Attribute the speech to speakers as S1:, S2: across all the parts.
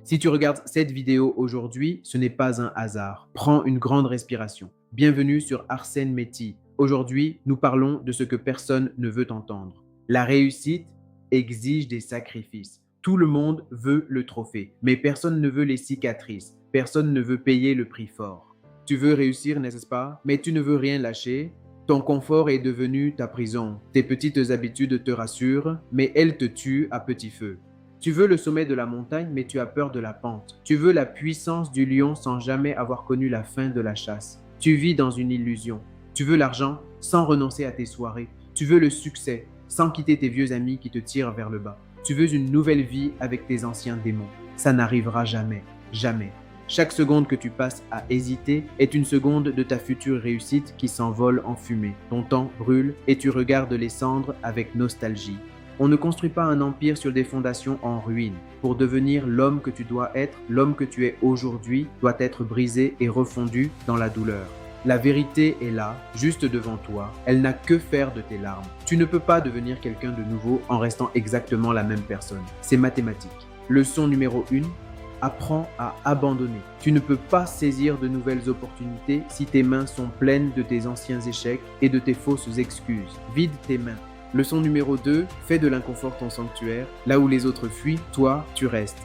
S1: Si tu regardes cette vidéo aujourd'hui, ce n'est pas un hasard. Prends une grande respiration. Bienvenue sur Arsène Métis. Aujourd'hui, nous parlons de ce que personne ne veut entendre. La réussite exige des sacrifices. Tout le monde veut le trophée, mais personne ne veut les cicatrices. Personne ne veut payer le prix fort. Tu veux réussir, n'est-ce pas? Mais tu ne veux rien lâcher. Ton confort est devenu ta prison. Tes petites habitudes te rassurent, mais elles te tuent à petit feu. Tu veux le sommet de la montagne, mais tu as peur de la pente. Tu veux la puissance du lion sans jamais avoir connu la fin de la chasse. Tu vis dans une illusion. Tu veux l'argent sans renoncer à tes soirées. Tu veux le succès sans quitter tes vieux amis qui te tirent vers le bas. Tu veux une nouvelle vie avec tes anciens démons. Ça n'arrivera jamais, jamais. Chaque seconde que tu passes à hésiter est une seconde de ta future réussite qui s'envole en fumée. Ton temps brûle et tu regardes les cendres avec nostalgie. On ne construit pas un empire sur des fondations en ruine. Pour devenir l'homme que tu dois être, l'homme que tu es aujourd'hui doit être brisé et refondu dans la douleur. La vérité est là, juste devant toi. Elle n'a que faire de tes larmes. Tu ne peux pas devenir quelqu'un de nouveau en restant exactement la même personne. C'est mathématique. Leçon numéro 1. Apprends à abandonner. Tu ne peux pas saisir de nouvelles opportunités si tes mains sont pleines de tes anciens échecs et de tes fausses excuses. Vide tes mains. Leçon numéro 2, fais de l'inconfort ton sanctuaire. Là où les autres fuient, toi, tu restes.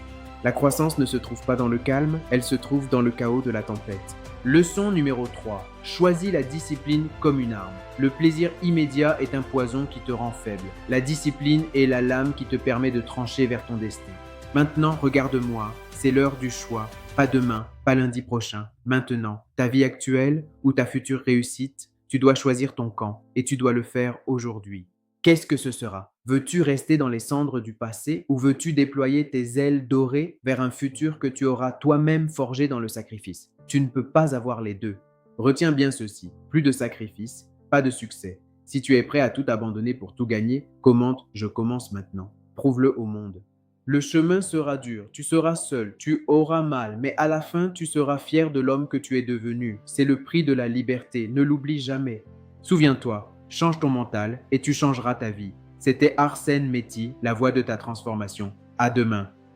S1: La croissance ne se trouve pas dans le calme, elle se trouve dans le chaos de la tempête. Leçon numéro 3, choisis la discipline comme une arme. Le plaisir immédiat est un poison qui te rend faible. La discipline est la lame qui te permet de trancher vers ton destin. Maintenant, regarde-moi, c'est l'heure du choix. Pas demain, pas lundi prochain, maintenant. Ta vie actuelle ou ta future réussite, tu dois choisir ton camp et tu dois le faire aujourd'hui. Qu'est-ce que ce sera? Veux-tu rester dans les cendres du passé ou veux-tu déployer tes ailes dorées vers un futur que tu auras toi-même forgé dans le sacrifice? Tu ne peux pas avoir les deux. Retiens bien ceci, plus de sacrifice, pas de succès. Si tu es prêt à tout abandonner pour tout gagner, commente « Je commence maintenant ». Prouve-le au monde. Le chemin sera dur, tu seras seul, tu auras mal, mais à la fin, tu seras fier de l'homme que tu es devenu. C'est le prix de la liberté, ne l'oublie jamais. Souviens-toi, change ton mental et tu changeras ta vie. C'était Arsène Métis, la voix de ta transformation. À demain.